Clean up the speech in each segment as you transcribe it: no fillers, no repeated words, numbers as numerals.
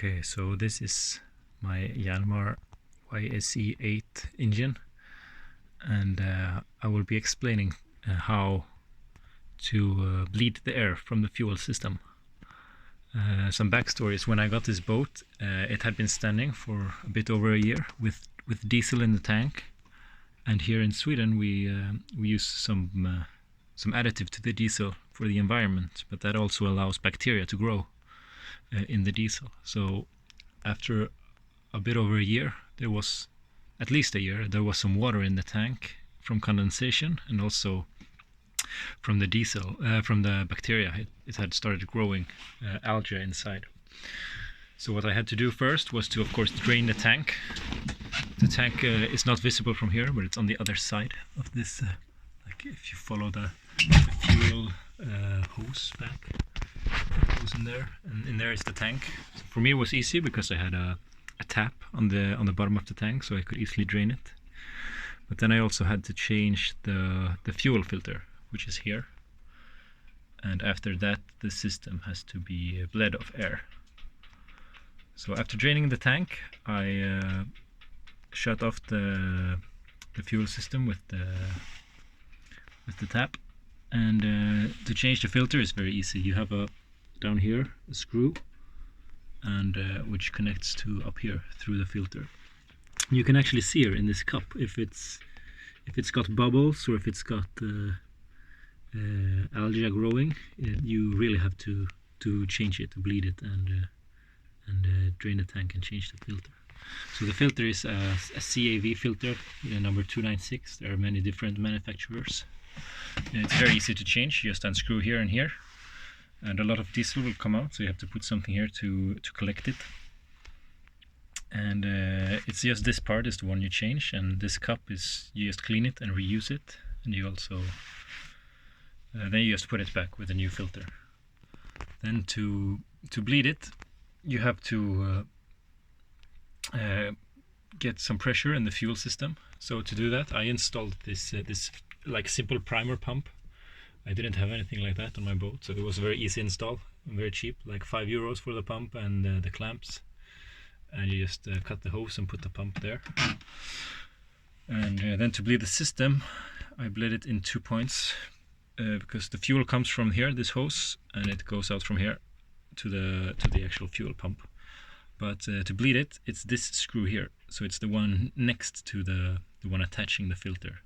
Okay, so this is my Yanmar YSE8 engine, and I will be explaining how to bleed the air from the fuel system. Some backstory is when I got this boat, it had been standing for a bit over a year with diesel in the tank, and here in Sweden we use some additive to the diesel for the environment, but that also allows bacteria to grow in the diesel. So after a bit over a year, there was at least a year, there was some water in the tank from condensation and also from the diesel, from the bacteria. It had started growing algae inside. So what I had to do first was to, of course, drain the tank. The tank is not visible from here, but it's on the other side of this. Like if you follow the fuel hose back, it goes in there, and in there is the tank. So for me, it was easy because I had a tap on the bottom of the tank, so I could easily drain it. But then I also had to change the fuel filter, which is here. And after that, the system has to be bled of air. So after draining the tank, I shut off the fuel system with the tap. And to change the filter is very easy. You have down here a screw, and which connects to up here through the filter. You can actually see here in this cup if it's got bubbles or if it's got algae growing. You really have to change it, to bleed it, and drain the tank and change the filter. So the filter is a CAV-filter, number 296. There are many different manufacturers. And it's very easy to change. You just unscrew here and here, and a lot of diesel will come out, so you have to put something here to collect it. And it's just this part is the one you change, and this cup is, you just clean it and reuse it, and you also then you just put it back with a new filter. Then to bleed it, you have to get some pressure in the fuel system. So to do that, I installed this like simple primer pump. I didn't have anything like that on my boat, so it was a very easy install and very cheap, like €5 for the pump and the clamps. And you just cut the hose and put the pump there. And then to bleed the system, I bled it in 2 points because the fuel comes from here, this hose, and it goes out from here to the actual fuel pump. But to bleed it, it's this screw here, so it's the one next to the one attaching the filter.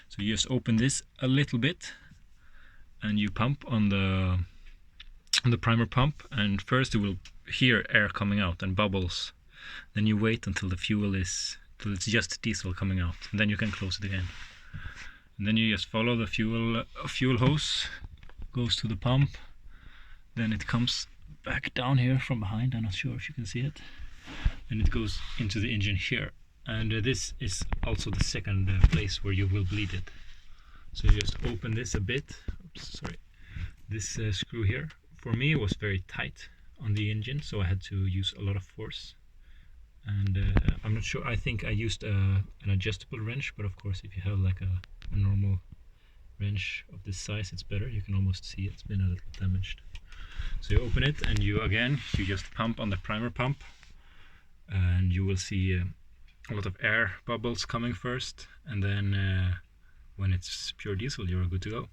So you just open this a little bit, and you pump on the primer pump, and first you will hear air coming out and bubbles. Then you wait until till it's just diesel coming out, and then you can close it again. And then you just follow the fuel hose, goes to the pump, then it comes back down here from behind. I'm not sure if you can see it, and it goes into the engine here. And this is also the second place where you will bleed it. So you just open this a bit. Oops, sorry. This screw here, for me, was very tight on the engine, so I had to use a lot of force. And I'm not sure, I think I used an adjustable wrench, but of course if you have like a normal wrench of this size, it's better. You can almost see it's been a little damaged. So you open it, and you just pump on the primer pump, and you will see a lot of air bubbles coming first, and then when it's pure diesel, you're good to go.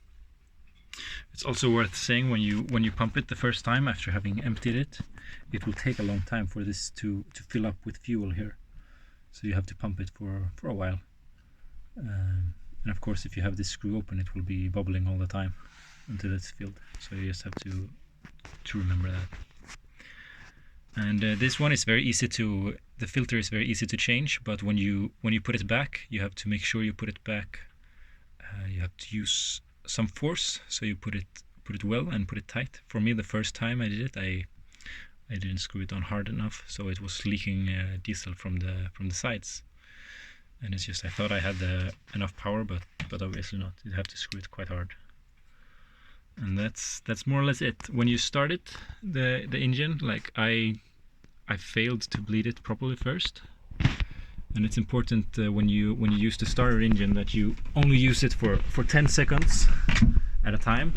It's also worth saying, when you pump it the first time after having emptied it, it will take a long time for this to fill up with fuel here. So you have to pump it for a while. And of course, if you have this screw open, it will be bubbling all the time until it's filled. So you just have to remember that. And this one is very easy the filter is very easy to change, but when you put it back, you have to make sure you put it back. You have to use some force, so you put it well and put it tight. For me, the first time I did it, I didn't screw it on hard enough, so it was leaking diesel from the sides. And it's just, I thought I had enough power, but obviously not. You have to screw it quite hard. And that's more or less it. When you start it, the engine, like I failed to bleed it properly first. And it's important when you use the starter engine that you only use it for 10 seconds at a time,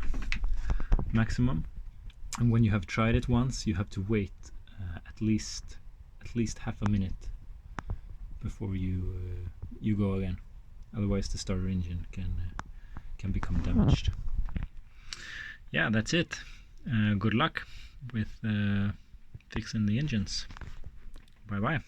maximum. And when you have tried it once, you have to wait at at least half a minute before you go again. Otherwise the starter engine can become damaged. Yeah, that's it. Good luck with fixing the engines. Bye bye.